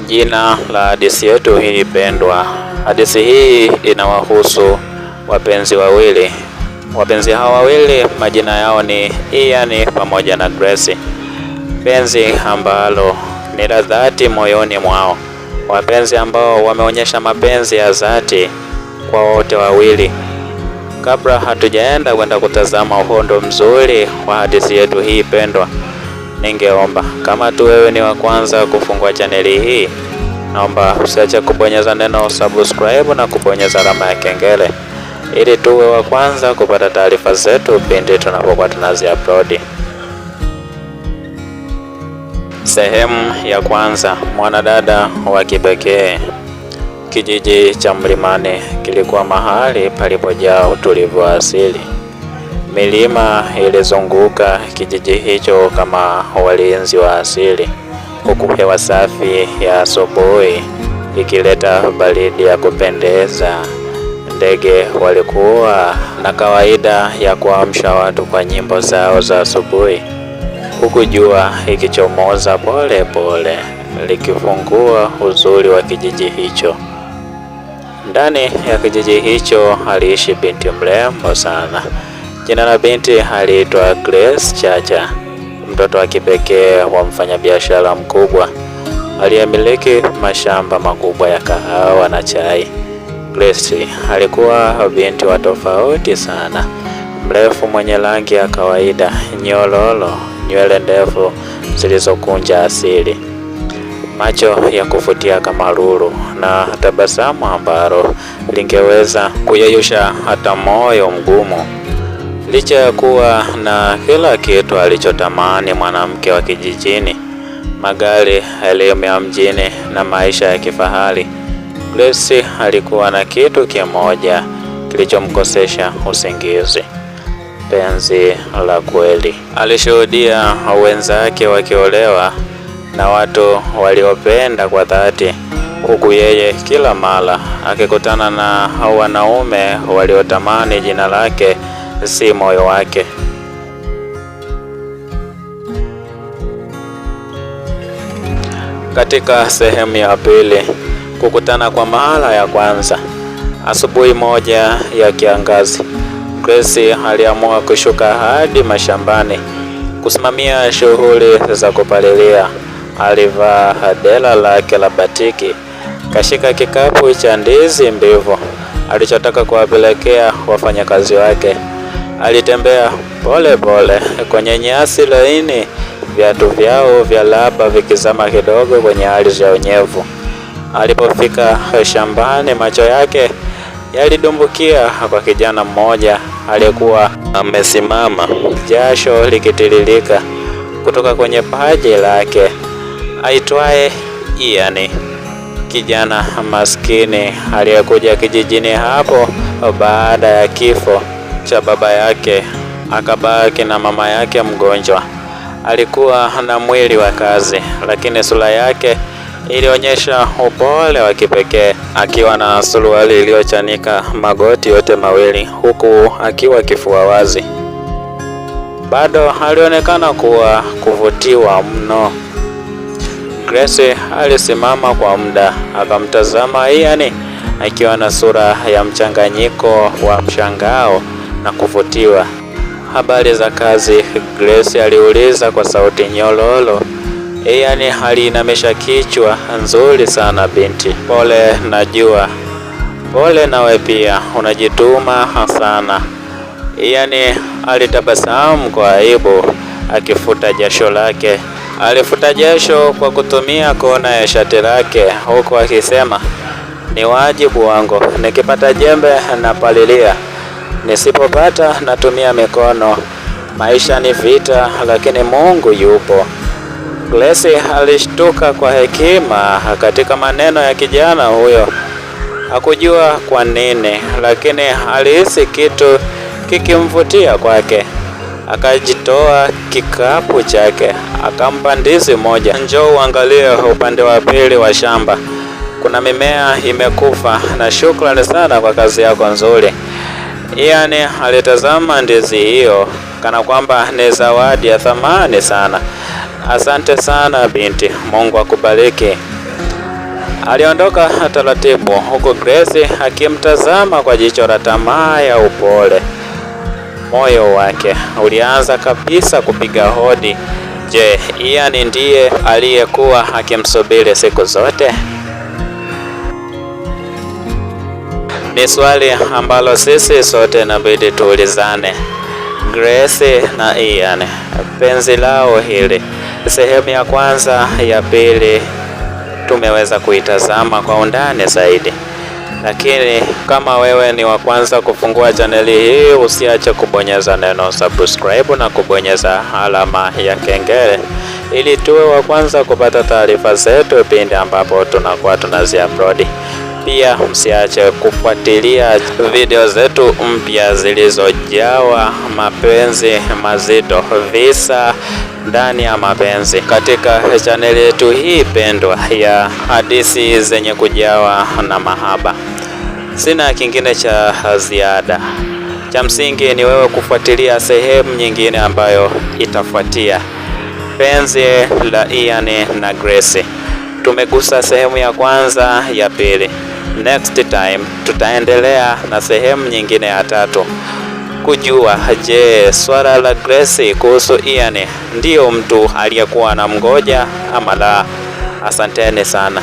Jina la hadithi yetu hii pendwa. Hadithi hii inawahusu wapenzi wawili. Wapenzi hawa wawili majina yao ni Ian pamoja na Grace. Penzi ambalo ni la dhati moyoni mwao. Wapenzi ambao wameonyesha mapenzi ya dhati kwa wote wawili. Kabla hatujaenda kwenda kutazama uhondo mzuri wa hadithi yetu hii pendwa, ningeomba kama tu wewe ni wa kwanza kufungua chaneli hii, naomba usiache kubonyeza neno subscribe na kubonyeza alama ya kengele ili tuwe wa kwanza kupata taarifa zetu pindi tunapokuwa tunazi-upload. Sehemu ya kwanza, mwanadada wa kipekee. Kijiji cha Mlimani kilikuwa mahali palipojaa utulivu wa asili. Milima ilizunguka kijiji hicho kama walinzi wa asili, huku hewa safi ya asubuhi ikileta baridi ya kupendeza. Ndege walikuwa na kawaida ya kuamsha watu kwa nyimbo zao za asubuhi, huku jua ikichomoza pole pole likifungua uzuri wa kijiji hicho. Ndani ya kijiji hicho aliishi binti mrembo sana. Jina la binti aliitwa Grace Chacha, mtoto wa kipekee wa mfanyabiashara mkubwa aliyemiliki mashamba makubwa ya kahawa na chai. Grace alikuwa binti wa tofauti sana, mrefu, mwenye rangi ya kawaida, nyololo, nywele ndefu zilizokunja asili, macho ya kuvutia kama lulu na tabasamu ambalo lingeweza kuyeyusha hata moyo mgumu. Licha ya kuwa na kila kitu alichotamani mwanamke wa kijijini, magari, elimu ya mjini na maisha ya kifahari, Grace alikuwa na kitu kimoja kilichomkosesha usingizi: penzi la kweli. Alishuhudia wenzake wakiolewa na watu waliopenda kwa dhati, huku yeye kila mara akikutana na wanaume waliotamani jina lake, si moyo wake. Katika sehemu ya pili, kukutana kwa mara ya kwanza. Asubuhi moja ya kiangazi, Grace aliamua kushuka hadi mashambani kusimamia shughuli za kupalilia. Alivaa dela lake la batiki, kashika kikapu cha ndizi mbivu alichotaka kuwapelekea wafanyakazi wake. Alitembea pole pole kwenye nyasi laini, viatu vyao vya laba vikizama kidogo kwenye ardhi ya unyevu. Alipofika shambani, macho yake yalidumbukia kwa kijana mmoja aliyekuwa amesimama, jasho likitiririka kutoka kwenye paji lake, aitwaye Ian. Kijana maskini aliyekuja kijijini hapo baada ya kifo cha baba yake, akabaki na mama yake mgonjwa. Alikuwa na mwili wa kazi, lakini sura yake ilionyesha upole wa kipekee, akiwa na suruali iliyochanika magoti yote mawili, huku akiwa kifua wazi. Bado alionekana kuwa kuvutiwa mno. Grace alisimama kwa muda akamtazama Ian, akiwa na sura ya mchanganyiko wa mshangao na kuvutiwa. Habari za kazi? Grace aliuliza kwa sauti nyololo. Ian aliinamisha kichwa. Nzuri sana binti. Pole, najua. Pole nawe pia, unajituma sana. Ian alitabasamu kwa aibu akifuta jasho lake. Alifuta jasho kwa kutumia kona ya shati lake, huku akisema, ni wajibu wangu, nikipata jembe napalilia, nisipopata natumia mikono. Maisha ni vita, lakini Mungu yupo. Grace alishtuka kwa hekima katika maneno ya kijana huyo. Hakujua kwa nini, lakini alihisi kitu kikimvutia kwake. Akajitoa kikapu chake, akampa ndizi moja. Njoo uangalie upande wa pili wa shamba, kuna mimea imekufa, na shukrani sana kwa kazi yako nzuri. Ian alitazama ndizi hiyo kana kwamba ni zawadi ya thamani sana. Asante sana binti, Mungu akubariki. Aliondoka taratibu, huku Grace akimtazama kwa jicho la tamaa ya upole. Moyo wake ulianza kabisa kupiga hodi. Je, Ian ndiye aliyekuwa akimsubiri siku zote? Ni swali ambalo sisi sote inabidi tuulizane. Grace na Ian, penzi lao hili, sehemu ya kwanza, ya pili tumeweza kuitazama kwa undani zaidi. Lakini kama wewe ni wa kwanza kufungua chaneli hii, usiache kubonyeza neno subscribe na kubonyeza alama ya kengele ili tuwe wa kwanza kupata taarifa zetu pindi ambapo tunakuwa tunazi-upload. Pia msiache kufuatilia video zetu mpya zilizojawa mapenzi mazito, visa ndani ya mapenzi katika chaneli yetu hii pendwa ya hadithi zenye kujawa na mahaba. Sina kingine cha ziada. Cha msingi ni wewe kufuatilia sehemu nyingine ambayo itafuatia. Penzi la Ian na Grace. Tumegusa sehemu ya kwanza, ya pili. Next time tutaendelea na sehemu nyingine ya tatu, kujua je, swala la Grace kuhusu Ian ndiyo mtu aliyekuwa anamngoja ama la. Asanteni sana.